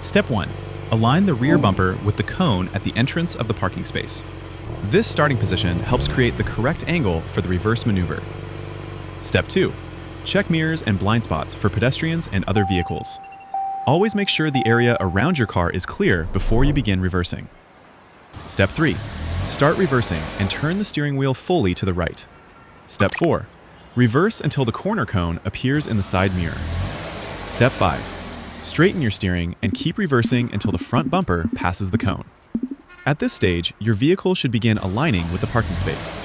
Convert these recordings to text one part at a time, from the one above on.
Step 1. Align the rear bumper with the cone at the entrance of the parking space. This starting position helps create the correct angle for the reverse maneuver. Step 2. Check mirrors and blind spots for pedestrians and other vehicles. Always make sure the area around your car is clear before you begin reversing. Step 3. Start reversing and turn the steering wheel fully to the right. Step 4. Reverse until the corner cone appears in the side mirror. Step 5. Straighten your steering and keep reversing until the front bumper passes the cone. At this stage, your vehicle should begin aligning with the parking space.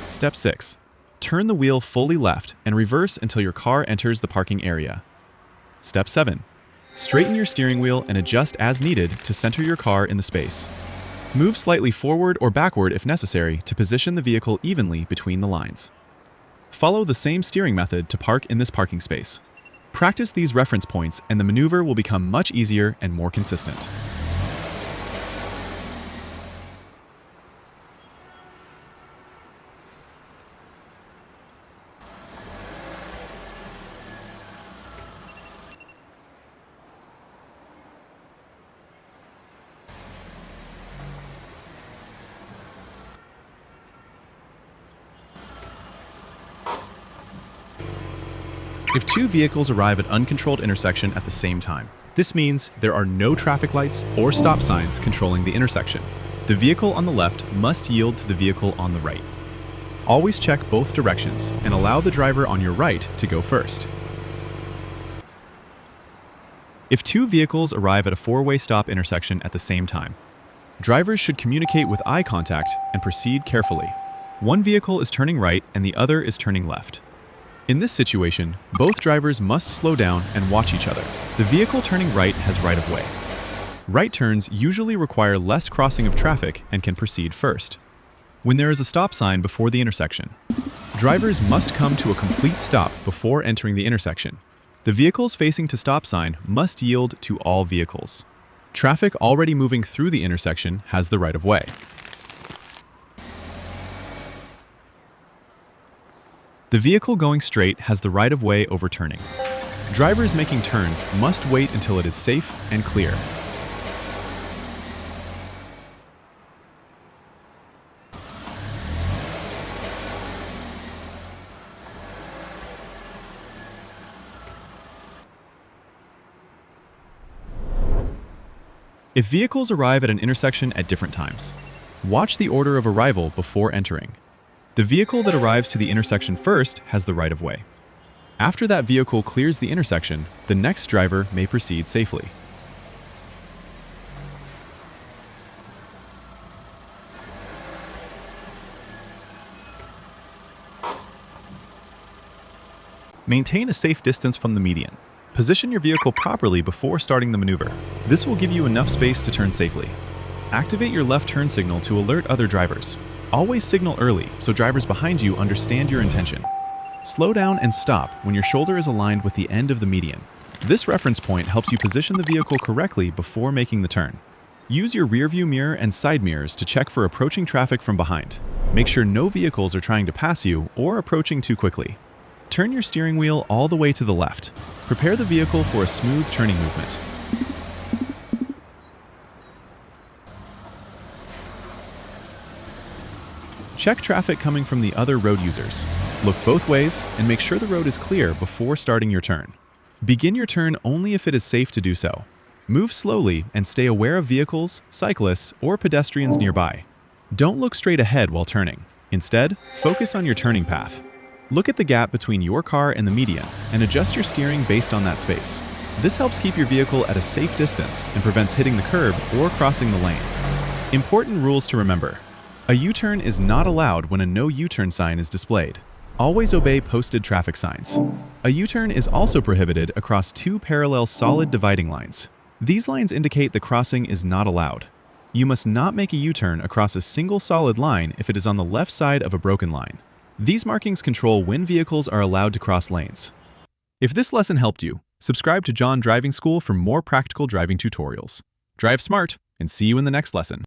Step 6. Turn the wheel fully left and reverse until your car enters the parking area. Step 7. Straighten your steering wheel and adjust as needed to center your car in the space. Move slightly forward or backward if necessary to position the vehicle evenly between the lines. Follow the same steering method to park in this parking space. Practice these reference points and the maneuver will become much easier and more consistent. If two vehicles arrive at uncontrolled intersection at the same time, this means there are no traffic lights or stop signs controlling the intersection. The vehicle on the left must yield to the vehicle on the right. Always check both directions and allow the driver on your right to go first. If two vehicles arrive at a four-way stop intersection at the same time, drivers should communicate with eye contact and proceed carefully. One vehicle is turning right and the other is turning left. In this situation, both drivers must slow down and watch each other. The vehicle turning right has right-of-way. Right turns usually require less crossing of traffic and can proceed first. When there is a stop sign before the intersection, drivers must come to a complete stop before entering the intersection. The vehicles facing to stop sign must yield to all vehicles. Traffic already moving through the intersection has the right-of-way. The vehicle going straight has the right-of-way over turning. Drivers making turns must wait until it is safe and clear. If vehicles arrive at an intersection at different times, watch the order of arrival before entering. The vehicle that arrives to the intersection first has the right-of-way. After that vehicle clears the intersection, the next driver may proceed safely. Maintain a safe distance from the median. Position your vehicle properly before starting the maneuver. This will give you enough space to turn safely. Activate your left turn signal to alert other drivers. Always signal early so drivers behind you understand your intention. Slow down and stop when your shoulder is aligned with the end of the median. This reference point helps you position the vehicle correctly before making the turn. Use your rearview mirror and side mirrors to check for approaching traffic from behind. Make sure no vehicles are trying to pass you or approaching too quickly. Turn your steering wheel all the way to the left. Prepare the vehicle for a smooth turning movement. Check traffic coming from the other road users. Look both ways and make sure the road is clear before starting your turn. Begin your turn only if it is safe to do so. Move slowly and stay aware of vehicles, cyclists, or pedestrians nearby. Don't look straight ahead while turning. Instead, focus on your turning path. Look at the gap between your car and the median and adjust your steering based on that space. This helps keep your vehicle at a safe distance and prevents hitting the curb or crossing the lane. Important rules to remember. A U-turn is not allowed when a no U-turn sign is displayed. Always obey posted traffic signs. A U-turn is also prohibited across two parallel solid dividing lines. These lines indicate the crossing is not allowed. You must not make a U-turn across a single solid line if it is on the left side of a broken line. These markings control when vehicles are allowed to cross lanes. If this lesson helped you, subscribe to John Driving School for more practical driving tutorials. Drive smart, and see you in the next lesson.